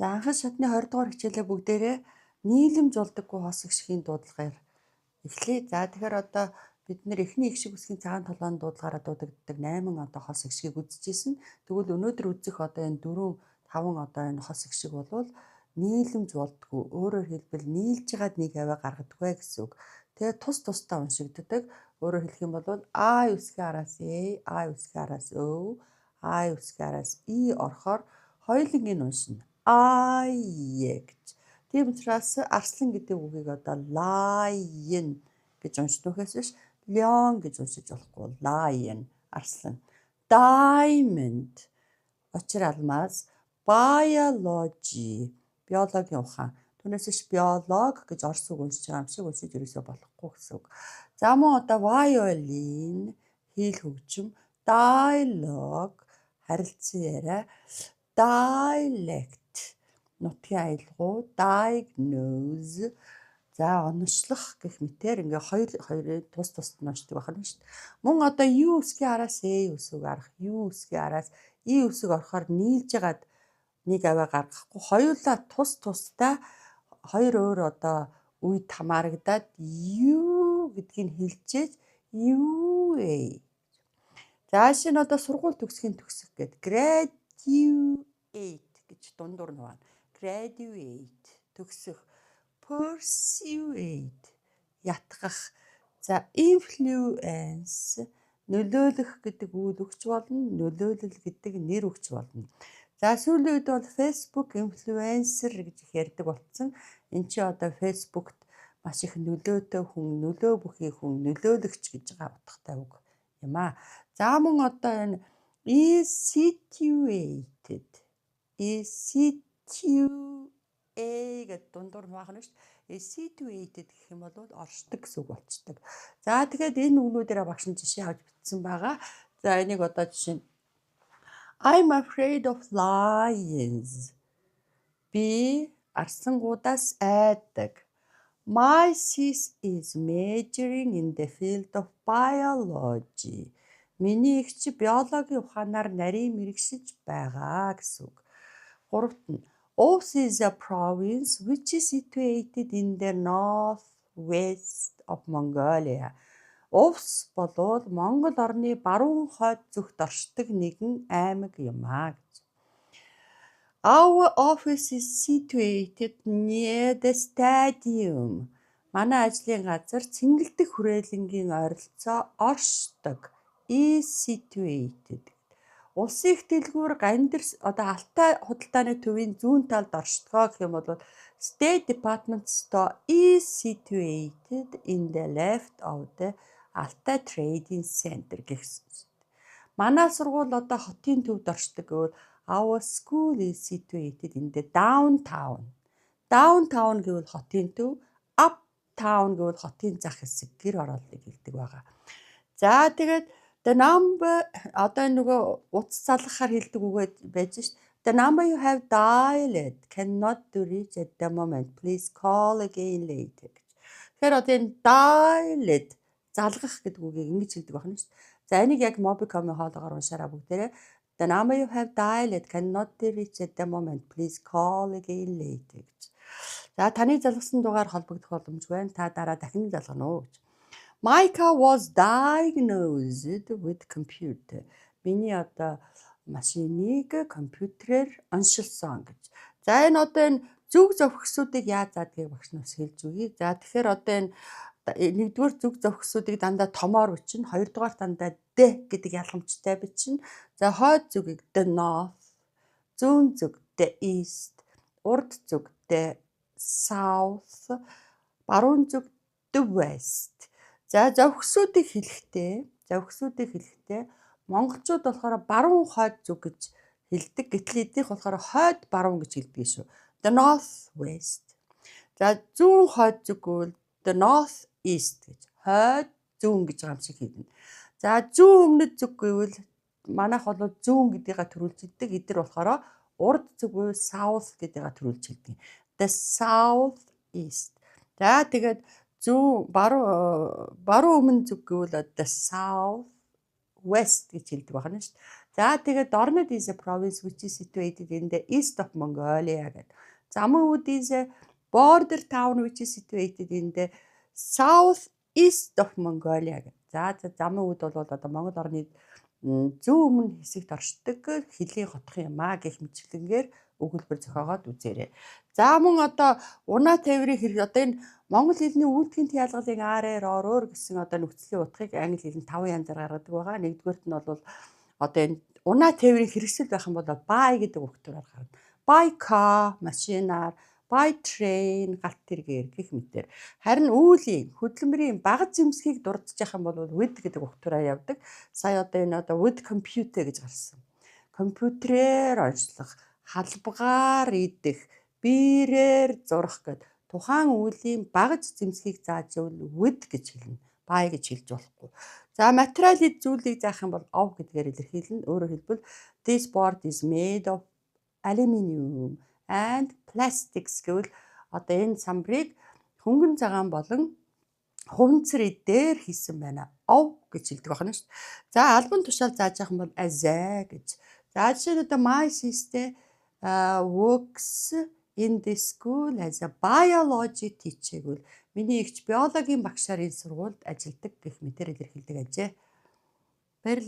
За анхан шатны 20 дугаар хичээлээ бүгдээрээ нийлэмж болдоггүй хос гişгийн дуудлагаар эхлэе. За тэгэхээр одоо бид нэр эхний их шиг үсгийн цагаан толгойн дуудлагаараа дуудагддаг 8 одоо хос гişгийг үзчихсэн. Тэгвэл өнөөдөр үзэх одоо энэ 4 5 одоо энэ хос гişиг болвол нийлэмж болдгоо. Өөрөөр хэлбэл нийлж байгаад нэг аваа гаргадаггүй гэсэн үг. Тэгээ тус тусдаа уншигддаг. Өөрөөр хэлэх юм бол А үсгийн араас Э, А үсгийн араас Ö, А үсгийн араас И орохоор хоёуланг нь уншина. Ае гэж. Тийм учраас арслан гэдэг үгийг одоо lion гэж уншдагхээс биш lion гэж уншиж болохгүй. Lion арслан. Diamond очир алмаз. Biology биологийн ухаан. Түүнээс биш биолог гэж орс үг уншиж байгаа юм шиг уншиж ерөөсөө болохгүй гэсэн үг. За мөн одоо violin хийл хөгжим. Dialogue харилцан яриа. Dialect нутгийн аялгау. Diagnose за оночлох гэх мэтээр ингээ хоёрын тус тусд нь уншдаг байна шүү дээ. Мөн одоо U үсгийн араас E үсэг арах, U үсгийн араас I үсэг орохоор нийлж ягаад нэг аваа гаргахгүй хоёулаа тус тусдаа хоёр өөр одоо үед хамаарагдаад U гэдгийг хэлжээж UA. За шинэ одоо сургууль төгсгийн төгсөх гэдэг graduate гэж дундуур нь байна. Graduate төгсөх. Persuade ятгах. За influence нөлөөлөх гэдэг үйл өгч болно. Нөлөөлөл гэдэг нэр өгч болно. За сүүлийн үед бол Facebook influencer гэж их ярьдаг болсон. Энд чи одоо Facebook-т маш их нөлөөтэй хүн, нөлөө бүхий хүн, нөлөөлөгч гэж байгаа утгатай үг юм аа. За мөн одоо энэ is situated. гэдэг дундуур нь байна шүү дээ. Situated гэх юм бол оршдог гэсэн үг болчдөг. За тэгэхээр энэ үгнүүдээр багш нь жишээ авч бичсэн байгаа. За энийг одоо жишээ нь I'm afraid of lions. Би арсангуудаас айдаг. My sis is majoring in the field of biology. Миний эгч биологийн ухаанаар нарийн мэргэшиж байгаа гэсэн үг. Гуравт нь Ops is a province which is situated in the northwest of Mongolia. Ops болвол Монгол орны баруун хойд зүгт оршдог нэгэн аймаг юм аа гэж. Our office is situated near the stadium. Манай ажлын газар цэнгэлдэх хүрээлэнгийн ойролцоо оршдог. Is situated. Улсын их дэлгүүр Гандирс одоо Алтай худалдааны төвийн зүүн талд оршдгоо гэх юм бол State Department Store is situated in the left of the Altai Trading Center гэсэн. Манай сургууль одоо хотын төвд оршдог гэвэл Our school is situated in the downtown. Downtown гэвэл хотын төв, uptown гэвэл хотын зах хэсэг гэр ороолыг хэлдэг байгаа. За тэгээд the number одоо нөгөө утас залгахаар хэлдэг үгээд байж шээ. The number you have dialed cannot be reached at the moment. Please call again later. Тэгэхээр одоо энэ dialed залгах гэдэг үгийг ингэж хэлдэг байна шүү дээ. За энийг яг Mobicom-ийн хоолоогоор уншаараа бүгдээрээ The number you have dialed cannot be reached at the moment. Please call again later гэж. За таны залгасан дугаар холбогдох боломжгүй байна. Та дараа дахин залгана уу гэж. Micah was diagnosed with computer. Миний одоо машиныг компьютерээр оншилсан гэж. За энэ одоо энэ зүг зохисуудыг яаж заадгийг багш нас хэлж өгье. За тэгэхээр одоо энэ нэгдүгээр зүг зохисуудыг дандаа томоор бичнэ, хоёрдугаар дандаа D гэдэг ялгамжтай бичнэ. За хойд зүгийг the north, зүүн зүг the east, урд зүг the south, баруун зүг the west. За зохисуудыг хэлэхдээ монголчууд болохоор баруун хойд зүг гэж хэлдэг. Гэтэл эднийх болохоор хойд баруун гэж хэлдэг шүү. The north west. За зүүн хойд зүг бол the north east гэж. Хойд зүүн гэж байгаа юм шиг хэлнэ. За зүүн өмнөд зүг гэвэл манайх бол зүүн гэдгийг төрүүлж хэлдэг. Эдгээр болохоор урд зүг бол south гэдгийг төрүүлж хэлдэг. The south east. За тэгээд зүүн баруун өмнө зүг гэвэл the south west гэж хэлдэг байна шүү дээ. За тэгээд Dornod is a province which is situated in the east of Mongolia гэдэг. Замун is a border town which is situated in the south east of Mongolia гэдэг. За замун бол одоо Монгол орны зүүн өмнө хэсэгт оршдог хилийн хотх юм аа гэх мэтлэнгээр өгүүлбэр зохиогоод үзээрэй. За мөн одоо унаа тээврийн хэрэг одоо энэ монгол хэлний үйлдэхин ялгалын RR гэсэн одоо нөхцөлийн утгыг англи хэлэнд 5 янзаар гаргадаг байгаа. Нэгдүгээрт нь бол одоо энэ унаа тээврийн хэрэгсэл байх юм бол buy гэдэг өгтөрөөр гарна. Buy car машинаар, buy train галт тэргээр гэх мэтээр. Харин үүлийн хөдөлмөрийн багц зэмсгийг дурдж явах юм бол with гэдэг өгтөрөө явдаг. Сая одоо энэ одоо with computer гэж гарсан. Компьютерээр онцлох, халбгаар идэх, биерээр зурах гэд тухайн үеийн багц зэмсгийг зааж өгвөл with гэж хэлнэ. Buy гэж хэлж болохгүй. За материалын зүйлийг заах юм бол of гэдгээр илэрхийлнэ. Өөрөөр хэлбэл this board is made of aluminium and plastics гэвэл одоо энэ самбарыг хөнгөн цагаан болон хуванцар дээр хийсэн байна. Of гэж хэлдэг байна шүү дээ. За албан тушаал зааж явах юм бол азай гэж. За жишээ нь одоо my sister works in this school as a biology teacher гэвэл миний эгч биологийн багшаар энэ сургуульд ажилладаг гэх мэтээр илэрхийлдэг ажээ. Баярлалаа.